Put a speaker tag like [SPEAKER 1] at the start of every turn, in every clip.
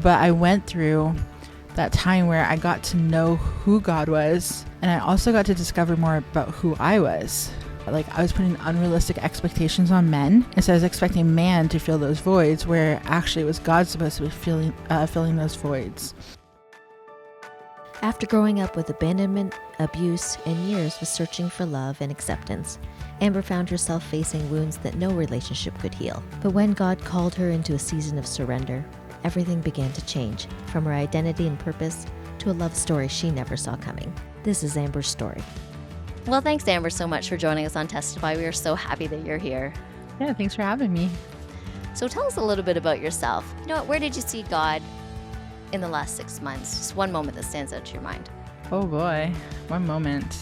[SPEAKER 1] But I went through that time where I got to know who God was, and I also got to discover more about who I was. Like, I was putting unrealistic expectations on men, and so I was expecting man to fill those voids, where actually it was God supposed to be filling those voids.
[SPEAKER 2] After growing up with abandonment, abuse, and years of searching for love and acceptance, Amber found herself facing wounds that no relationship could heal. But when God called her into a season of surrender, everything began to change, from her identity and purpose to a love story she never saw coming. This is Amber's story.
[SPEAKER 3] Well, thanks, Amber, so much for joining us on Testify. We are so happy that you're here.
[SPEAKER 1] Yeah, thanks for having me.
[SPEAKER 3] So tell us a little bit about yourself. You know what, where did you see God in the last 6 months? Just one moment that stands out to your mind.
[SPEAKER 1] Oh boy, one moment.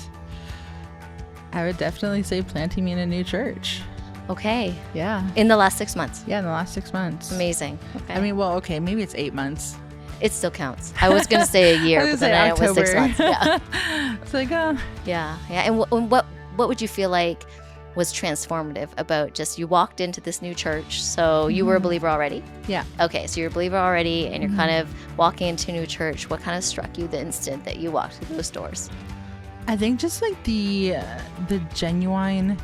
[SPEAKER 1] I would definitely say planting me in a new church.
[SPEAKER 3] Okay.
[SPEAKER 1] Yeah.
[SPEAKER 3] In the last 6 months?
[SPEAKER 1] Yeah, in the last 6 months.
[SPEAKER 3] Amazing. Okay.
[SPEAKER 1] I mean, well, okay, maybe it's 8 months.
[SPEAKER 3] It still counts. I was going to say a year, but then it was 6 months. Yeah.
[SPEAKER 1] It's like,
[SPEAKER 3] Yeah. And what would you feel like was transformative about just you walked into this new church? So you were a believer already?
[SPEAKER 1] Yeah.
[SPEAKER 3] Okay, so you're a believer already, and you're kind of walking into a new church. What kind of struck you the instant that you walked through those doors?
[SPEAKER 1] I think just like the genuine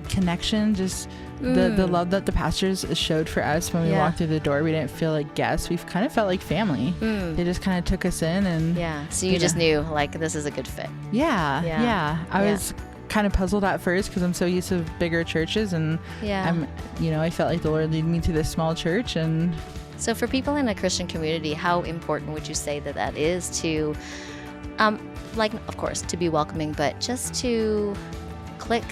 [SPEAKER 1] connection, just the love that the pastors showed for us when we walked through the door. We didn't feel like guests. We kind of felt like family. They just kind of took us in, and
[SPEAKER 3] so you just knew like this is a good fit.
[SPEAKER 1] I was kind of puzzled at first because I'm so used to bigger churches, and I felt like the Lord lead me to this small church. And
[SPEAKER 3] so for people in a Christian community, how important would you say that is to like, of course, to be welcoming, but just to click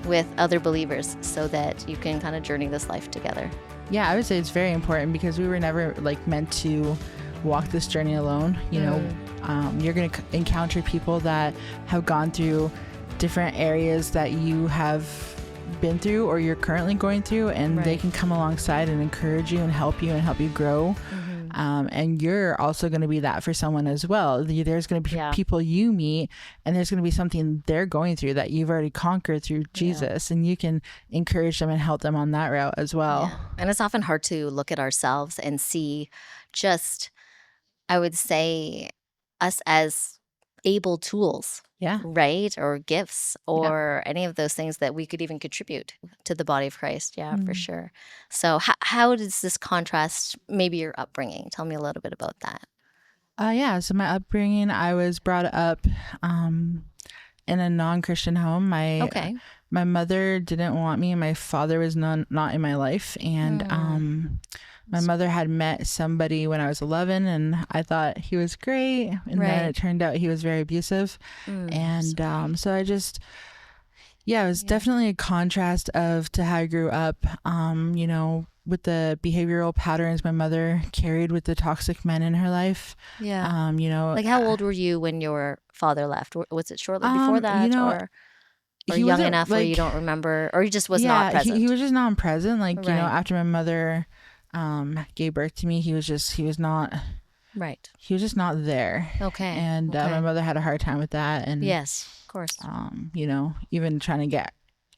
[SPEAKER 3] with other believers so that you can kind of journey this life together?
[SPEAKER 1] Yeah, I would say it's very important because we were never like meant to walk this journey alone. You know, you're going to encounter people that have gone through different areas that you have been through or you're currently going through, and they can come alongside and encourage you and help you grow. And you're also going to be that for someone as well. There's going to be people you meet, and there's going to be something they're going through that you've already conquered through Jesus, and you can encourage them and help them on that route as well.
[SPEAKER 3] And it's often hard to look at ourselves and see just, I would say, us as able tools, right? Or gifts or any of those things that we could even contribute to the body of Christ. For sure. So how does this contrast maybe your upbringing? Tell me a little bit about that.
[SPEAKER 1] So my upbringing, I was brought up in a non-Christian home. My mother didn't want me, and my father was not in my life. And my mother had met somebody when I was 11, and I thought he was great. And then it turned out he was very abusive. And so I just, it was definitely a contrast to how I grew up, with the behavioral patterns my mother carried with the toxic men in her life. Like
[SPEAKER 3] how old were you when your father left? Was it shortly before that, or young enough where you don't remember, or he just was not present?
[SPEAKER 1] He was just not present. After my mother gave birth to me, he was not there. And my mother had a hard time with that, and
[SPEAKER 3] yes, of course,
[SPEAKER 1] even trying to get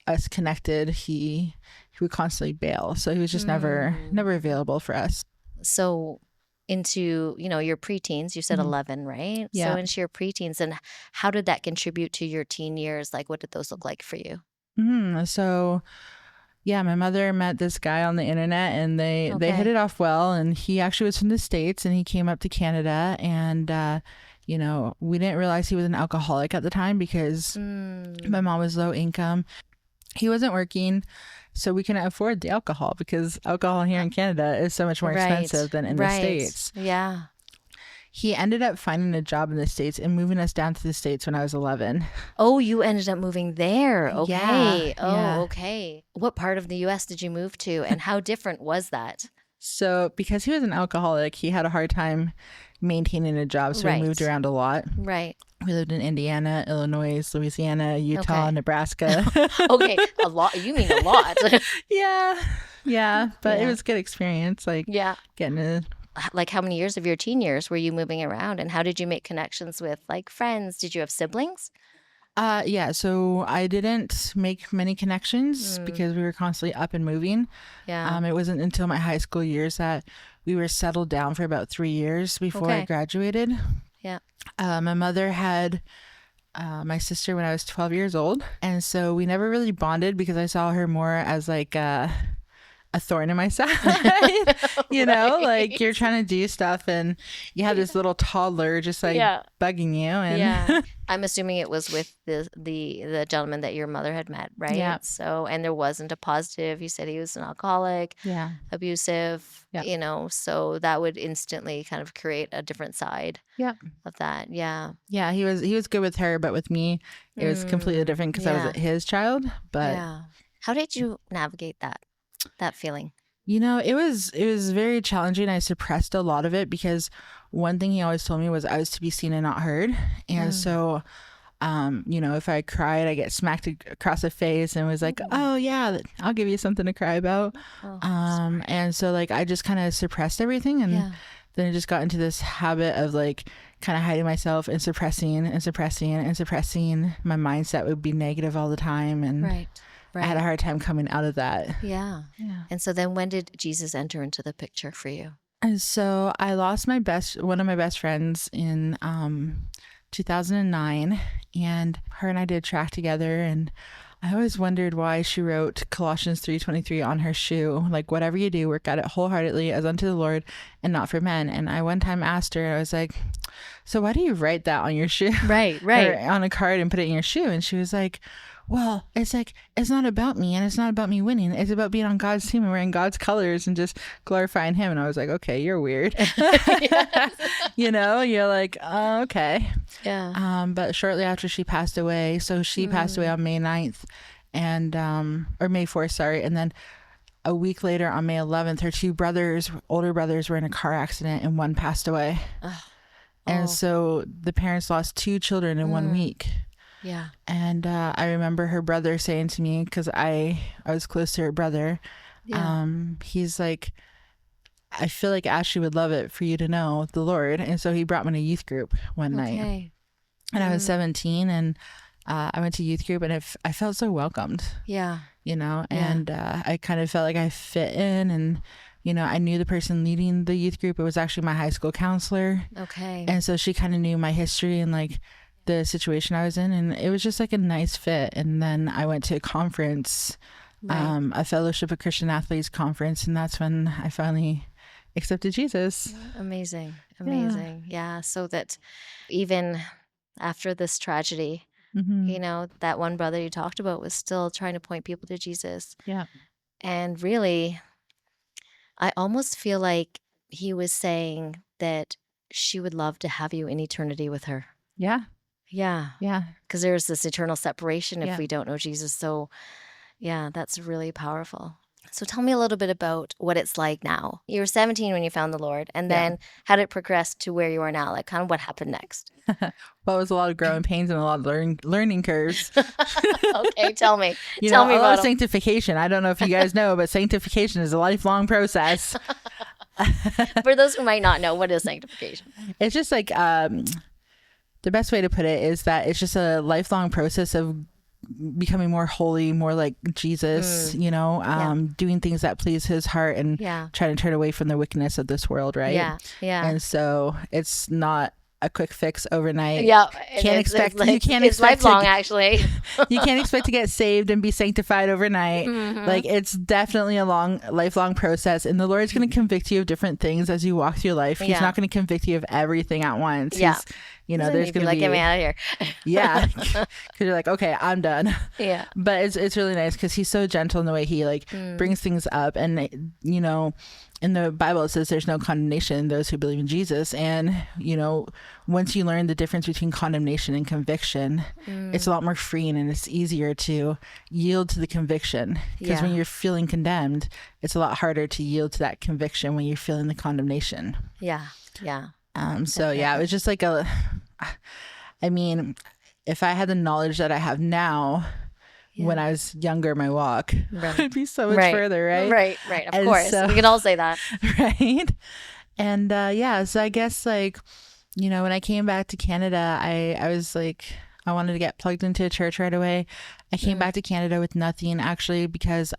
[SPEAKER 1] us connected, he would constantly bail, so he was just never available for us.
[SPEAKER 3] So into your preteens, you said 11, right? So into your preteens, and how did that contribute to your teen years? Like, what did those look like for you?
[SPEAKER 1] So my mother met this guy on the internet, and they hit it off well, and he actually was from the States, and he came up to Canada, and we didn't realize he was an alcoholic at the time because my mom was low income. He wasn't working, so we couldn't afford the alcohol because alcohol here in Canada is so much more expensive than in the States. He ended up finding a job in the States and moving us down to the States when I was 11.
[SPEAKER 3] Oh, you ended up moving there. Okay.
[SPEAKER 1] Yeah.
[SPEAKER 3] Okay. What part of the U.S. did you move to, and how different was that?
[SPEAKER 1] So because he was an alcoholic, he had a hard time maintaining a job, so we moved around a lot.
[SPEAKER 3] Right.
[SPEAKER 1] We lived in Indiana, Illinois, Louisiana, Utah, Nebraska.
[SPEAKER 3] Okay, a lot. You mean a lot.
[SPEAKER 1] But it was a good experience. Getting to...
[SPEAKER 3] Like, how many years of your teen years were you moving around, and how did you make connections with like friends? Did you have siblings?
[SPEAKER 1] Yeah, so I didn't make many connections because we were constantly up and moving.
[SPEAKER 3] Yeah.
[SPEAKER 1] It wasn't until my high school years that we were settled down for about 3 years before I graduated.
[SPEAKER 3] Yeah.
[SPEAKER 1] My mother had my sister when I was 12 years old. And so we never really bonded because I saw her more as like a thorn in my side, you know, like you're trying to do stuff and you have this little toddler just like bugging you. And
[SPEAKER 3] I'm assuming it was with the gentleman that your mother had met, right?
[SPEAKER 1] Yeah.
[SPEAKER 3] So, and there wasn't a positive. You said he was an alcoholic, abusive, you know, so that would instantly kind of create a different side of that. Yeah.
[SPEAKER 1] Yeah. He was good with her, but with me, it was completely different because I was his child. But
[SPEAKER 3] how did you navigate that feeling?
[SPEAKER 1] You know, it was very challenging. I suppressed a lot of it because one thing he always told me was I was to be seen and not heard. And so, you know, if I cried, I get smacked across the face and was like, oh yeah, I'll give you something to cry about. And so like, I just kind of suppressed everything. And then I just got into this habit of like kind of hiding myself and suppressing my mindset would be negative all the time. And
[SPEAKER 3] Right.
[SPEAKER 1] I had a hard time coming out of that.
[SPEAKER 3] Yeah. And so then when did Jesus enter into the picture for you?
[SPEAKER 1] And so I lost one of my best friends in 2009, and her and I did track together, and I always wondered why she wrote Colossians 3:23 on her shoe, like whatever you do, work at it wholeheartedly as unto the Lord and not for men. And I one time asked her, I was like, so why do you write that on your shoe?
[SPEAKER 3] Right.
[SPEAKER 1] Or on a card and put it in your shoe? And she was like, well, it's like, it's not about me and it's not about me winning. It's about being on God's team and wearing God's colors and just glorifying him. And I was like, okay, you're weird. You know, you're like, oh, okay.
[SPEAKER 3] Yeah.
[SPEAKER 1] But shortly after she passed away, so she passed away on May 9th and, or May 4th, sorry. And then a week later on May 11th, her two older brothers were in a car accident and one passed away. And so the parents lost two children in 1 week.
[SPEAKER 3] Yeah.
[SPEAKER 1] And I remember her brother saying to me, because I was close to her brother, he's like, I feel like Ashley would love it for you to know the Lord. And so he brought me to youth group one night. And I was 17 and I went to youth group and I felt so welcomed.
[SPEAKER 3] Yeah.
[SPEAKER 1] You know, and I kind of felt like I fit in and, you know, I knew the person leading the youth group. It was actually my high school counselor.
[SPEAKER 3] Okay.
[SPEAKER 1] And so she kind of knew my history and like the situation I was in, and it was just like a nice fit. And then I went to a conference, a Fellowship of Christian Athletes conference, and that's when I finally accepted Jesus.
[SPEAKER 3] Amazing. Yeah. So that even after this tragedy, you know, that one brother you talked about was still trying to point people to Jesus.
[SPEAKER 1] Yeah.
[SPEAKER 3] And really, I almost feel like he was saying that she would love to have you in eternity with her.
[SPEAKER 1] Yeah.
[SPEAKER 3] Yeah.
[SPEAKER 1] Yeah.
[SPEAKER 3] Because there's this eternal separation if we don't know Jesus. So, yeah, that's really powerful. So tell me a little bit about what it's like now. You were 17 when you found the Lord, and then how did it progress to where you are now? Like, kind of what happened next?
[SPEAKER 1] Well, it was a lot of growing pains and a lot of learning curves.
[SPEAKER 3] Okay, tell me.
[SPEAKER 1] Tell me about sanctification. I don't know if you guys know, but sanctification is a lifelong process.
[SPEAKER 3] For those who might not know, what is sanctification?
[SPEAKER 1] It's just like the best way to put it is that it's just a lifelong process of becoming more holy, more like Jesus, you know, doing things that please his heart and trying to turn away from the wickedness of this world, right?
[SPEAKER 3] Yeah.
[SPEAKER 1] And so it's not a quick fix overnight.
[SPEAKER 3] Yeah.
[SPEAKER 1] You can't expect
[SPEAKER 3] lifelong, actually.
[SPEAKER 1] You can't expect to get saved and be sanctified overnight. Like it's definitely a lifelong process, and the Lord's going to convict you of different things as you walk through life. He's not going to convict you of everything at once. You know, there's going to be
[SPEAKER 3] get me out of here.
[SPEAKER 1] Because you're like, okay, I'm done.
[SPEAKER 3] Yeah.
[SPEAKER 1] But it's really nice because he's so gentle in the way he like brings things up, and you know, in the Bible, it says there's no condemnation in those who believe in Jesus. And, you know, once you learn the difference between condemnation and conviction, it's a lot more freeing and it's easier to yield to the conviction. Because when you're feeling condemned, it's a lot harder to yield to that conviction when you're feeling the condemnation.
[SPEAKER 3] Yeah.
[SPEAKER 1] So, it was just like I mean, if I had the knowledge that I have now, when I was younger, my walk would be so much further, right?
[SPEAKER 3] Right. Of course. We could all say that.
[SPEAKER 1] Right. And so I guess like, you know, when I came back to Canada, I was like, I wanted to get plugged into a church right away. I came back to Canada with nothing, actually, because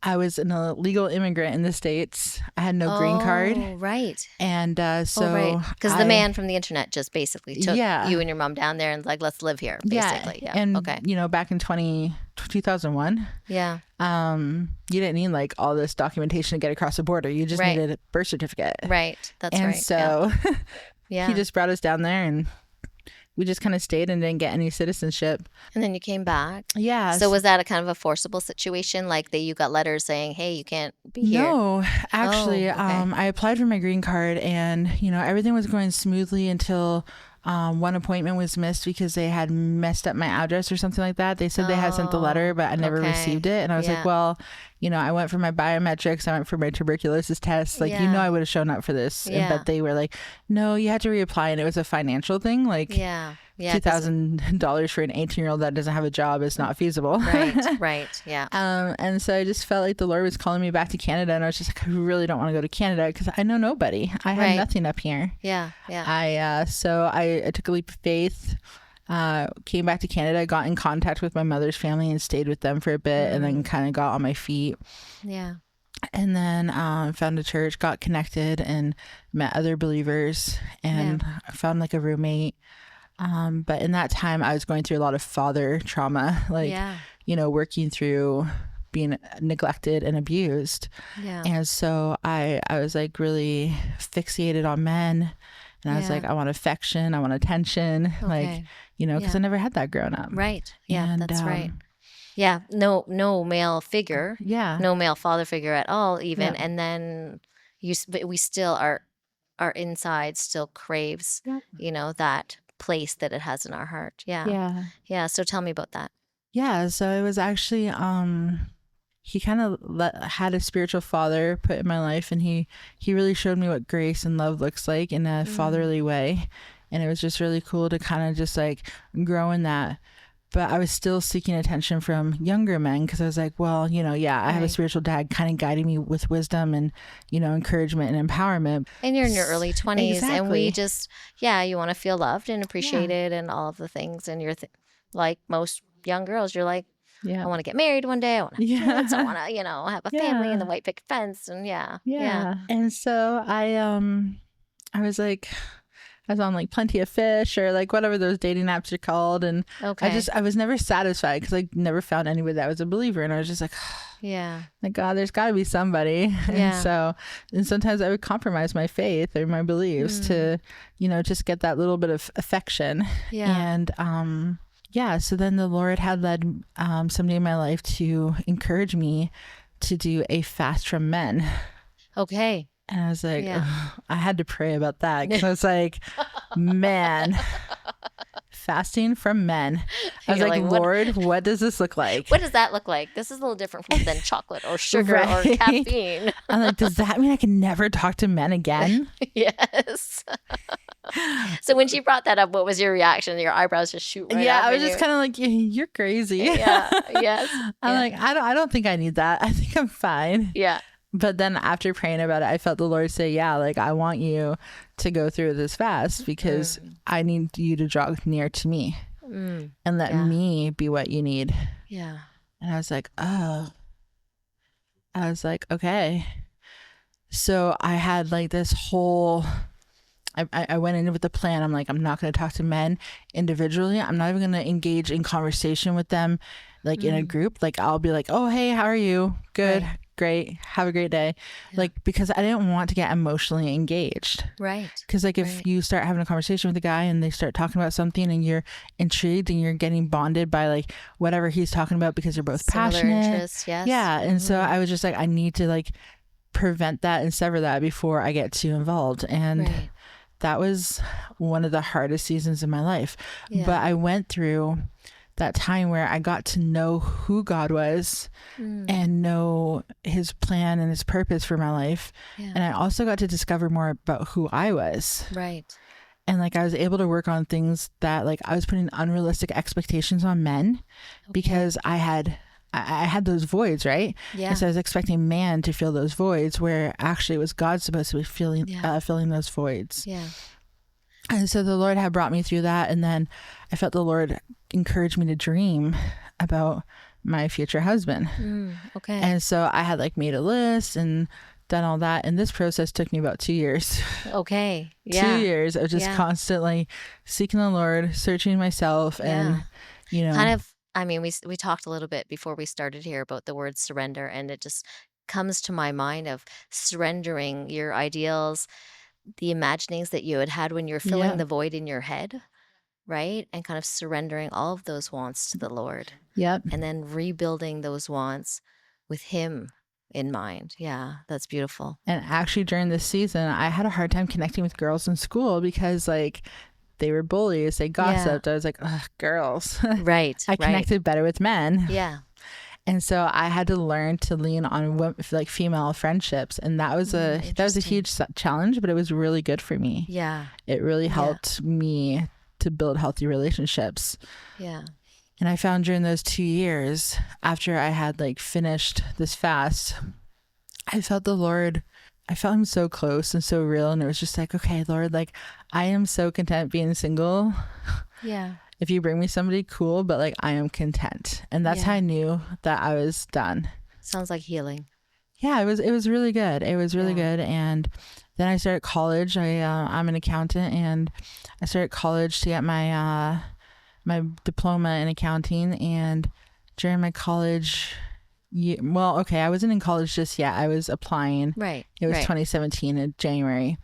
[SPEAKER 1] I was an illegal immigrant in the States. I had no green card.
[SPEAKER 3] Oh, right.
[SPEAKER 1] And so...
[SPEAKER 3] Because the man from the internet just basically took you and your mom down there and like, let's live here, basically. Yeah.
[SPEAKER 1] And, back in 2001,
[SPEAKER 3] you
[SPEAKER 1] didn't need like all this documentation to get across the border. You just needed a birth certificate.
[SPEAKER 3] Right. That's
[SPEAKER 1] and
[SPEAKER 3] right.
[SPEAKER 1] And so
[SPEAKER 3] he
[SPEAKER 1] just brought us down there, and we just kind of stayed and didn't get any citizenship.
[SPEAKER 3] And then you came back.
[SPEAKER 1] Yeah.
[SPEAKER 3] So was that a kind of a forcible situation? Like you got letters saying, hey, you can't be here?
[SPEAKER 1] No, actually, I applied for my green card, and, everything was going smoothly until one appointment was missed because they had messed up my address or something like that. They said they had sent the letter, but I never received it. And I was like, well, I went for my biometrics. I went for my tuberculosis test. Like, I would have shown up for this.
[SPEAKER 3] Yeah.
[SPEAKER 1] But they were like, no, you had to reapply. And it was a financial thing. Like, $2,000 for an 18-year-old that doesn't have a job is not feasible.
[SPEAKER 3] Right. Yeah.
[SPEAKER 1] And so I just felt like the Lord was calling me back to Canada, and I was just like, I really don't want to go to Canada because I know nobody. I had nothing up here.
[SPEAKER 3] Yeah.
[SPEAKER 1] So I took a leap of faith, came back to Canada, got in contact with my mother's family and stayed with them for a bit, and then kind of got on my feet.
[SPEAKER 3] Yeah.
[SPEAKER 1] And then found a church, got connected, and met other believers, and found like a roommate. But in that time, I was going through a lot of father trauma, working through being neglected and abused. Yeah. And so I was like really fixated on men. And I was like, I want affection, I want attention, because I never had that growing up.
[SPEAKER 3] Right. Yeah, and, that's right. Yeah. No male figure.
[SPEAKER 1] Yeah.
[SPEAKER 3] No male father figure at all, even. Yeah. And then but we still our inside still craves, that place that it has in our heart. Yeah. So tell me about that.
[SPEAKER 1] Yeah. So it was actually he kind of had a spiritual father put in my life, and he really showed me what grace and love looks like in a fatherly way. And it was just really cool to kind of just like grow in that. But I was still seeking attention from younger men because I was like, well, I have a spiritual dad kind of guiding me with wisdom and, encouragement and empowerment.
[SPEAKER 3] And you're in your early 20s.
[SPEAKER 1] Exactly.
[SPEAKER 3] And we just, you want to feel loved and appreciated and all of the things. And you're like most young girls, you're like, I want to get married one day. I want to have kids. I want to, have a family and the white picket fence. And yeah.
[SPEAKER 1] And so I was like... I was on like Plenty of Fish or like whatever those dating apps are called. And I was never satisfied because I never found anybody that was a believer. And I was just like, like, God, there's got to be somebody. And sometimes I would compromise my faith or my beliefs to, just get that little bit of affection. And so then the Lord had led somebody in my life to encourage me to do a fast from men.
[SPEAKER 3] Okay.
[SPEAKER 1] And I was like, I had to pray about that because I was like, man, fasting from men. I was like, Lord, what does this look like?
[SPEAKER 3] What does that look like? This is a little different than chocolate or sugar or caffeine.
[SPEAKER 1] I'm like, does that mean I can never talk to men again?
[SPEAKER 3] Yes. So when she brought that up, what was your reaction? Your eyebrows just shoot right up.
[SPEAKER 1] Yeah, I was just kind of like, you're crazy.
[SPEAKER 3] Yes.
[SPEAKER 1] I'm like, I don't think I need that. I think I'm fine.
[SPEAKER 3] Yeah.
[SPEAKER 1] But then after praying about it, I felt the Lord say, like, I want you to go through this fast because I need you to draw near to me and let me be what you need.
[SPEAKER 3] Yeah.
[SPEAKER 1] And I was like, oh. I was like, okay. So I had like this whole... I went in with the plan. I'm like, I'm not going to talk to men individually. I'm not even going to engage in conversation with them like in a group. Like I'll be like, oh, hey, how are you? Good. Right. Great. Have a great day. Yeah. Like, because I didn't want to get emotionally engaged.
[SPEAKER 3] Right.
[SPEAKER 1] Because like if you start having a conversation with a guy and they start talking about something and you're intrigued and you're getting bonded by like whatever he's talking about because you're both passionate.
[SPEAKER 3] Interests, yes.
[SPEAKER 1] Yeah. And so I was just like, I need to like prevent that and sever that before I get too involved. And that was one of the hardest seasons in my life. Yeah. But I went through that time where I got to know who God was and know his plan and his purpose for my life. Yeah. And I also got to discover more about who I was.
[SPEAKER 3] Right.
[SPEAKER 1] And like I was able to work on things that like I was putting unrealistic expectations on men because I had those voids, right? Yeah. And so I was expecting man to fill those voids where actually it was God supposed to be filling those voids.
[SPEAKER 3] Yeah.
[SPEAKER 1] And so the Lord had brought me through that. And then I felt the Lord encourage me to dream about my future husband.
[SPEAKER 3] Okay.
[SPEAKER 1] And so I had like made a list and done all that. And this process took me about 2 years.
[SPEAKER 3] Okay. Yeah.
[SPEAKER 1] 2 years of just constantly seeking the Lord, searching myself and,
[SPEAKER 3] kind of, I mean, we talked a little bit before we started here about the word surrender, and it just comes to my mind of surrendering your ideals, the imaginings that you had when you're filling the void in your head, right? And kind of surrendering all of those wants to the Lord.
[SPEAKER 1] Yep.
[SPEAKER 3] And then rebuilding those wants with Him in mind. Yeah, that's beautiful.
[SPEAKER 1] And actually during this season, I had a hard time connecting with girls in school because like they were bullies, they gossiped. I was like, ugh, girls.
[SPEAKER 3] Right.
[SPEAKER 1] I connected better with men.
[SPEAKER 3] Yeah.
[SPEAKER 1] And so I had to learn to lean on like female friendships, and that was a huge challenge, but it was really good for me.
[SPEAKER 3] Yeah,
[SPEAKER 1] it really helped me to build healthy relationships.
[SPEAKER 3] Yeah,
[SPEAKER 1] and I found during those 2 years after I had like finished this fast, I felt the Lord. I felt Him so close and so real, and it was just like, okay, Lord, like I am so content being single.
[SPEAKER 3] Yeah.
[SPEAKER 1] If you bring me somebody, cool, but like I am content. And that's how I knew that I was done.
[SPEAKER 3] Sounds like healing.
[SPEAKER 1] Yeah, it was really good. It was really good. And then I started college. I'm an accountant, and I started college to get my my diploma in accounting. And during my college year, I wasn't in college just yet. I was applying.
[SPEAKER 3] Right.
[SPEAKER 1] It was 2017 in January.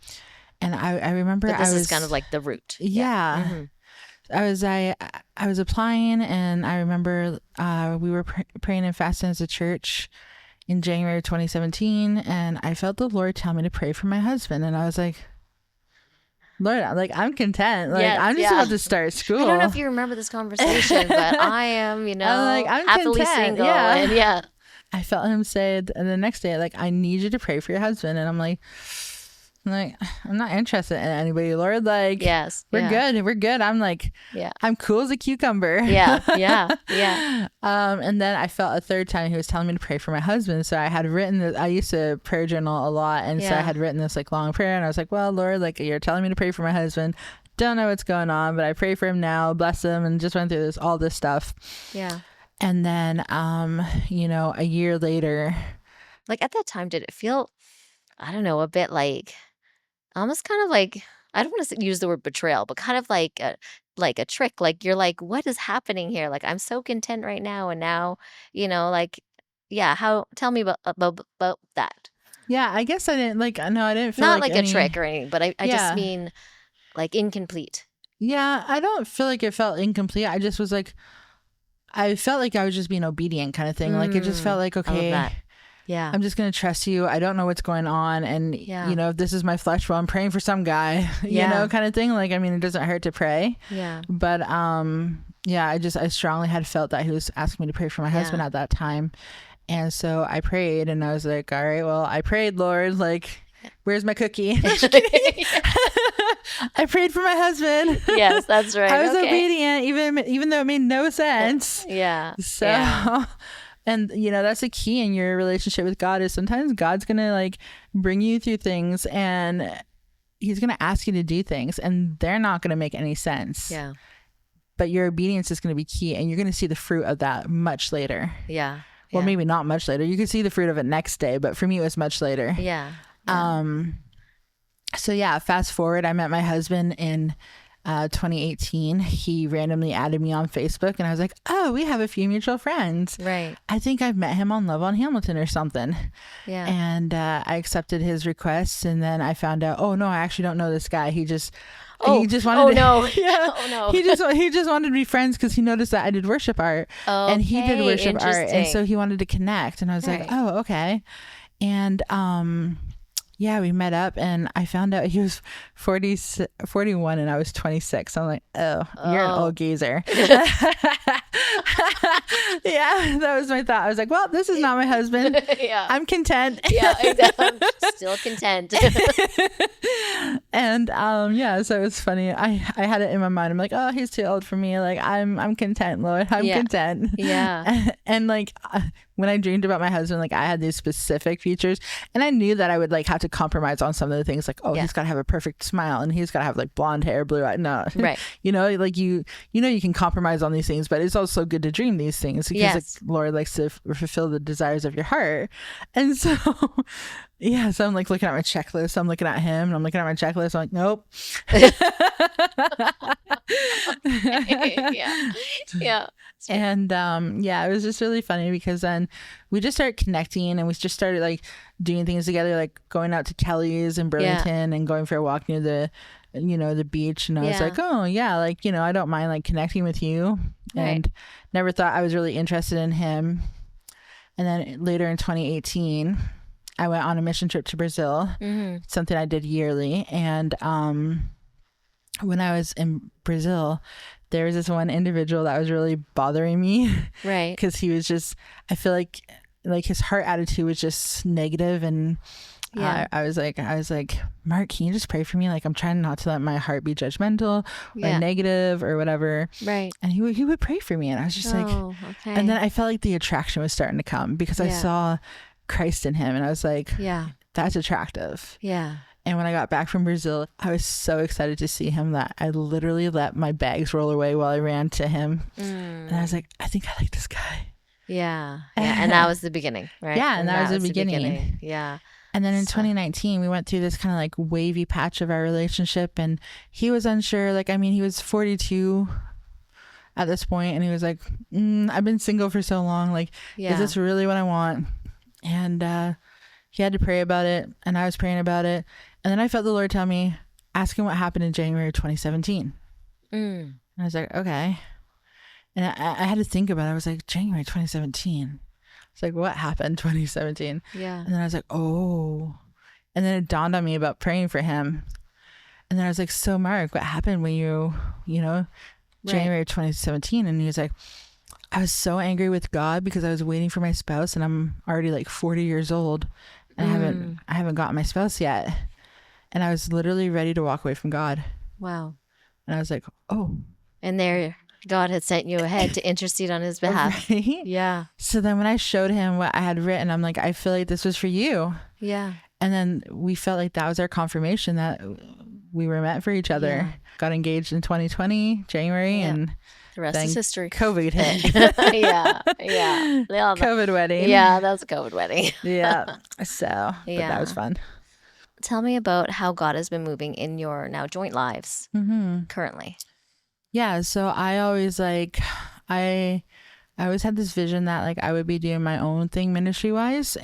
[SPEAKER 1] And I remember
[SPEAKER 3] but this is kind of like the root.
[SPEAKER 1] Yeah. Mm-hmm. I was applying, and I remember we were praying and fasting as a church in January of 2017, and I felt the Lord tell me to pray for my husband, and I was like, Lord, like I'm content. Like I'm just about to start school.
[SPEAKER 3] I don't know if you remember this conversation, but I am, I'm happily
[SPEAKER 1] content.
[SPEAKER 3] single. And
[SPEAKER 1] I felt Him say, and the next day, like, I need you to pray for your husband, and I'm like, I'm not interested in anybody, Lord. Like, we're good. I'm like, I'm cool as a cucumber.
[SPEAKER 3] Yeah.
[SPEAKER 1] And then I felt a third time He was telling me to pray for my husband. So I had written this, I used to prayer journal a lot. And so I had written this like long prayer, and I was like, well, Lord, like you're telling me to pray for my husband. Don't know what's going on, but I pray for him now, bless him, and just went through all this stuff.
[SPEAKER 3] Yeah.
[SPEAKER 1] And then, a year later.
[SPEAKER 3] Like at that time, did it feel, I don't know, a bit like, almost kind of like, I don't want to use the word betrayal, but kind of like a trick. Like you're like, what is happening here? Like I'm so content right now, and now, tell me about that.
[SPEAKER 1] Yeah, I guess I didn't I didn't feel
[SPEAKER 3] not like a trick or anything, but I just mean like incomplete.
[SPEAKER 1] Yeah, I don't feel like it felt incomplete. I just was like, I felt like I was just being obedient kind of thing. Like it just felt like, okay.
[SPEAKER 3] I love that. Yeah.
[SPEAKER 1] I'm just going to trust you. I don't know what's going on. And, if this is my flesh, well, I'm praying for some guy, kind of thing. Like, I mean, it doesn't hurt to pray.
[SPEAKER 3] Yeah.
[SPEAKER 1] But, I strongly had felt that He was asking me to pray for my husband at that time. And so I prayed, and I was like, all right, well, I prayed, Lord, like, where's my cookie? I prayed for my husband.
[SPEAKER 3] Yes, that's right.
[SPEAKER 1] I was obedient, even though it made no sense.
[SPEAKER 3] Yeah.
[SPEAKER 1] So... Yeah. And, that's a key in your relationship with God, is sometimes God's going to like bring you through things, and He's going to ask you to do things, and they're not going to make any sense.
[SPEAKER 3] Yeah.
[SPEAKER 1] But your obedience is going to be key, and you're going to see the fruit of that much later.
[SPEAKER 3] Yeah.
[SPEAKER 1] Well, maybe not much later. You could see the fruit of it next day, but for me, it was much later.
[SPEAKER 3] Yeah.
[SPEAKER 1] So fast forward, I met my husband in 2018. He randomly added me on Facebook, and I was like, oh, we have a few mutual friends.
[SPEAKER 3] Right.
[SPEAKER 1] I think I've met him on Love on Hamilton or something.
[SPEAKER 3] Yeah.
[SPEAKER 1] And I accepted his request, and then I found out, oh no, I actually don't know this guy. He just wanted
[SPEAKER 3] no.
[SPEAKER 1] Yeah.
[SPEAKER 3] Oh no.
[SPEAKER 1] He just wanted to be friends because he noticed that I did worship art.
[SPEAKER 3] Okay.
[SPEAKER 1] And he did worship art, and so he wanted to connect, and I was like, oh, okay. And we met up, and I found out he was 41 and I was 26. I'm like, oh, you're an old geezer. Yeah, that was my thought. I was like, well, this is not my husband.
[SPEAKER 3] Yeah.
[SPEAKER 1] I'm content.
[SPEAKER 3] Yeah, exactly. I'm still content.
[SPEAKER 1] And so it was funny. I had it in my mind. I'm like, oh, he's too old for me. Like I'm content, Lord. I'm content.
[SPEAKER 3] Yeah.
[SPEAKER 1] And like when I dreamed about my husband, like I had these specific features, and I knew that I would like have to compromise on some of the things, like, oh, he's got to have a perfect smile, and he's got to have like blonde hair, blue eyes. No,
[SPEAKER 3] right.
[SPEAKER 1] Like you can compromise on these things, but it's also good to dream these things because like, Lord likes to fulfill the desires of your heart. And so so I'm like looking at my checklist. I'm looking at him, and I'm looking at my checklist. I'm like, nope.
[SPEAKER 3] Yeah.
[SPEAKER 1] And it was just really funny because then we just started connecting, and we just started like doing things together, like going out to Kelly's in Burlington and going for a walk near the the beach. And I was like, oh yeah, like, I don't mind like connecting with you. And never thought I was really interested in him. And then later in 2018, I went on a mission trip to Brazil, something I did yearly. And when I was in Brazil, there was this one individual that was really bothering me.
[SPEAKER 3] Right.
[SPEAKER 1] Because he was just, I feel like his heart attitude was just negative. And I was like, Mark, can you just pray for me? Like, I'm trying not to let my heart be judgmental or negative or whatever.
[SPEAKER 3] Right.
[SPEAKER 1] And he would pray for me. And I was just okay. And then I felt like the attraction was starting to come because I saw Christ in him. And I was like, that's attractive.
[SPEAKER 3] Yeah.
[SPEAKER 1] And when I got back from Brazil, I was so excited to see him that I literally let my bags roll away while I ran to him. And I was like, I think I like this guy.
[SPEAKER 3] Yeah. And that was the beginning, right?
[SPEAKER 1] Yeah. And that was the beginning.
[SPEAKER 3] Yeah.
[SPEAKER 1] And then in 2019, we went through this kind of like wavy patch of our relationship, and he was unsure. Like, I mean, he was 42 at this point, and he was like, I've been single for so long. Like, is this really what I want? And he had to pray about it, and I was praying about it. And then I felt the Lord tell me, ask him what happened in January 2017. And I was like, okay. And I had to think about it. I was like, January 2017. It's like, what happened 2017?
[SPEAKER 3] Yeah.
[SPEAKER 1] And then I was like, oh. And then it dawned on me about praying for him. And then I was like, so Mark, what happened when January 2017? And he was like, I was so angry with God because I was waiting for my spouse, and I'm already like 40 years old, and I haven't gotten my spouse yet. And I was literally ready to walk away from God.
[SPEAKER 3] Wow.
[SPEAKER 1] And I was like, oh.
[SPEAKER 3] And there God had sent you ahead to intercede on his behalf.
[SPEAKER 1] Right?
[SPEAKER 3] Yeah.
[SPEAKER 1] So then when I showed him what I had written, I'm like, I feel like this was for you.
[SPEAKER 3] Yeah.
[SPEAKER 1] And then we felt like that was our confirmation that we were meant for each other.
[SPEAKER 3] Yeah.
[SPEAKER 1] Got engaged in 2020 January, and
[SPEAKER 3] the rest is history.
[SPEAKER 1] COVID hit.
[SPEAKER 3] Yeah.
[SPEAKER 1] COVID wedding.
[SPEAKER 3] Yeah, that was a COVID wedding.
[SPEAKER 1] Yeah. So, but that was fun.
[SPEAKER 3] Tell me about how God has been moving in your now joint lives currently.
[SPEAKER 1] Yeah. So I always I always had this vision that like I would be doing my own thing ministry wise,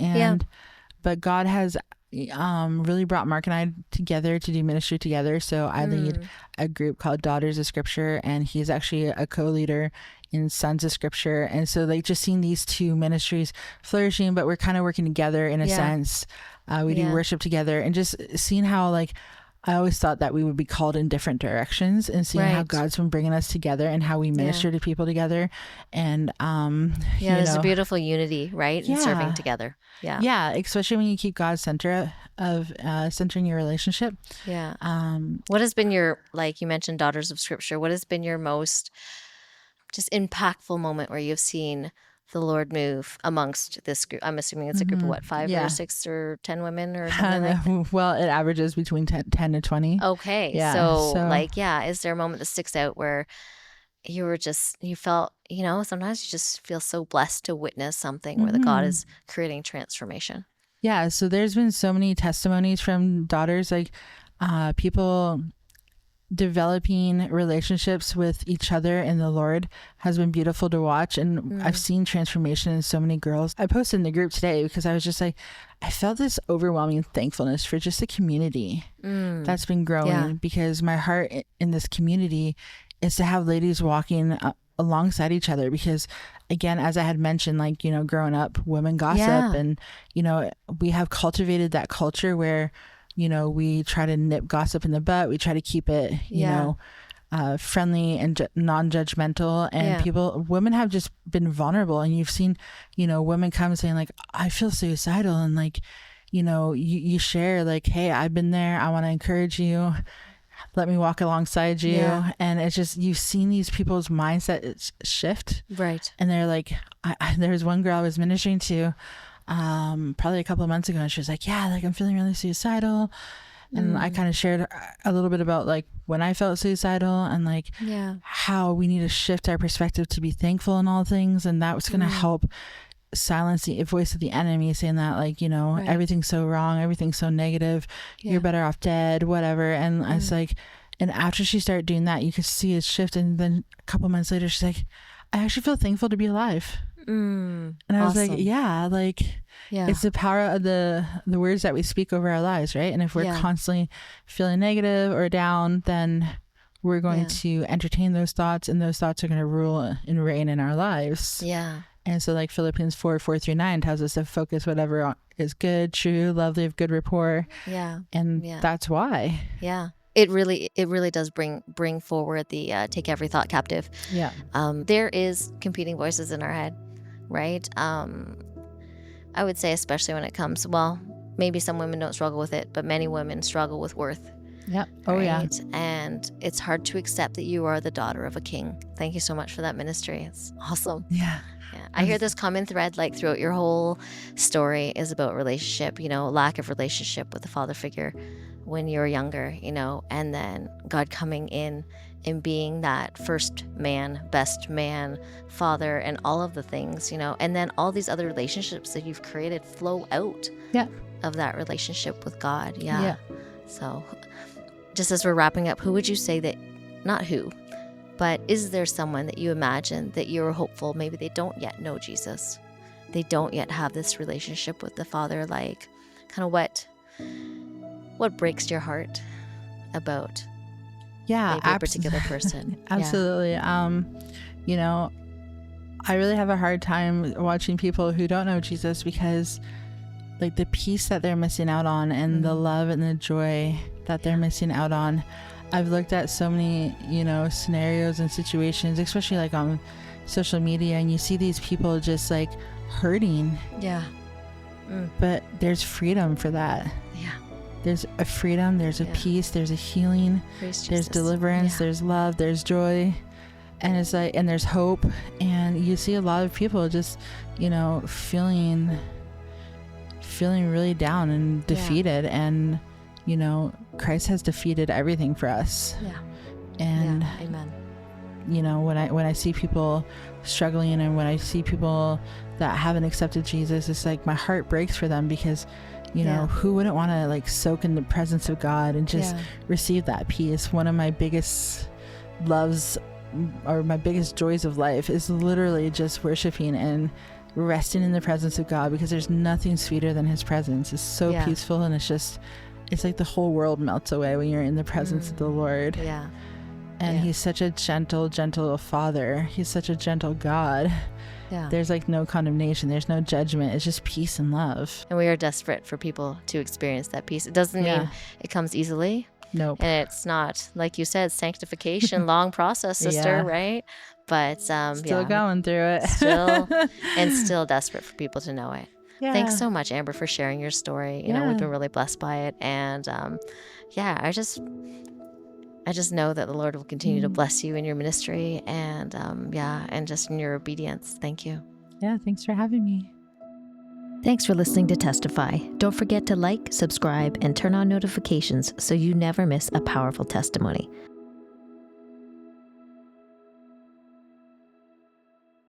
[SPEAKER 1] but God has really brought Mark and I together to do ministry together. So I lead a group called Daughters of Scripture, and he's actually a co-leader in Sons of Scripture. And so like just seeing these two ministries flourishing, but we're kind of working together in a sense. We do worship together, and just seeing how like I always thought that we would be called in different directions, and seeing how God's been bringing us together and how we minister to people together. And
[SPEAKER 3] there's a beautiful unity, right? In serving together.
[SPEAKER 1] Yeah, especially when you keep God center of centering your relationship.
[SPEAKER 3] Yeah. What has been your, like you mentioned, Daughters of Scripture, what has been your most just impactful moment where you've seen the Lord move amongst this group? I'm assuming it's a group of what, 5 or 6 or 10 women or something like that?
[SPEAKER 1] Well, it averages between 10 to 20.
[SPEAKER 3] Okay.
[SPEAKER 1] Yeah,
[SPEAKER 3] so is there a moment that sticks out where you felt, sometimes you just feel so blessed to witness something where the God is creating transformation?
[SPEAKER 1] Yeah. So there's been so many testimonies from daughters, like people developing relationships with each other in the Lord has been beautiful to watch. And I've seen transformation in so many girls. I posted in the group today because I was just like, I felt this overwhelming thankfulness for just the community that's been growing, because my heart in this community is to have ladies walking alongside each other, because again, as I had mentioned, like, growing up, women gossip, and, we have cultivated that culture where, we try to nip gossip in the butt. We try to keep it, friendly and non-judgmental. And women have just been vulnerable. And you've seen, women come saying like, I feel suicidal. And like, you share like, hey, I've been there. I want to encourage you. let me walk alongside you.
[SPEAKER 3] Yeah.
[SPEAKER 1] And it's just, you've seen these people's mindset shift.
[SPEAKER 3] Right.
[SPEAKER 1] And they're like, there was one girl I was ministering to probably a couple of months ago, and she was like, yeah, like I'm feeling really suicidal. And I kind of shared a little bit about like when I felt suicidal and like how we need to shift our perspective to be thankful in all things. And that was going to help silence the voice of the enemy saying that, like, you know, everything's so wrong, everything's so negative, you're better off dead, whatever. And I was like, and after she started doing that, you could see it shift. And then a couple months later, she's like, I actually feel thankful to be alive. And I was like, it's the power of the words that we speak over our lives, right? And if we're constantly feeling negative or down, then we're going to entertain those thoughts, and those thoughts are going to rule and reign in our lives.
[SPEAKER 3] Yeah.
[SPEAKER 1] And so like Philippians 4:4-9 tells us to focus whatever is good, true, lovely, of good rapport.
[SPEAKER 3] Yeah.
[SPEAKER 1] And that's why.
[SPEAKER 3] Yeah. It really does bring forward the take every thought captive.
[SPEAKER 1] Yeah.
[SPEAKER 3] There is competing voices in our head, right? I would say, especially when it comes, well, maybe some women don't struggle with it, but many women struggle with worth.
[SPEAKER 1] Yep. Oh, right? Yeah.
[SPEAKER 3] And it's hard to accept that you are the daughter of a king. Thank you so much for that ministry. It's awesome.
[SPEAKER 1] Yeah.
[SPEAKER 3] I hear this common thread like throughout your whole story is about relationship, you know, lack of relationship with the father figure when you're younger, you know, and then God coming in and being that first man, best man, father, and all of the things, you know, and then all these other relationships that you've created flow out of that relationship with God. Yeah. So just as we're wrapping up, who would you say that, not who, but is there someone that you imagine that you're hopeful, maybe they don't yet know Jesus, they don't yet have this relationship with the Father, like kind of what breaks your heart about maybe a particular person?
[SPEAKER 1] Absolutely. You know, I really have a hard time watching people who don't know Jesus, because like the peace that they're missing out on and the love and the joy that they're missing out on. I've looked at so many, you know, scenarios and situations, especially like on social media, and you see these people just like hurting. Yeah. But there's freedom for that. Yeah. There's a freedom, there's a peace, there's a healing, there's deliverance, there's love, there's joy. And it's like, and there's hope. And you see a lot of people just, you know, feeling really down and defeated. And, you know, Christ has defeated everything for us. Yeah. And amen. You know, when I see people struggling, and when I see people that haven't accepted Jesus, it's like my heart breaks for them, because, you know, who wouldn't want to like soak in the presence of God and just receive that peace? One of my biggest loves, or my biggest joys of life, is literally just worshiping and resting in the presence of God, because there's nothing sweeter than his presence. It's so peaceful, and it's like the whole world melts away when you're in the presence of the Lord. Yeah. And he's such a gentle Father. He's such a gentle God. Yeah. There's like no condemnation. There's no judgment. It's just peace and love.
[SPEAKER 3] And we are desperate for people to experience that peace. It doesn't mean it comes easily.
[SPEAKER 1] Nope.
[SPEAKER 3] And it's not, like you said, sanctification, long process, sister, right? But
[SPEAKER 1] still going through it.
[SPEAKER 3] still desperate for people to know it. Yeah. Thanks so much, Amber, for sharing your story. You know, we've been really blessed by it. And I just know that the Lord will continue to bless you in your ministry and and just in your obedience. Thank you.
[SPEAKER 1] Yeah, thanks for having me.
[SPEAKER 2] Thanks for listening to Testify. Don't forget to like, subscribe, and turn on notifications so you never miss a powerful testimony.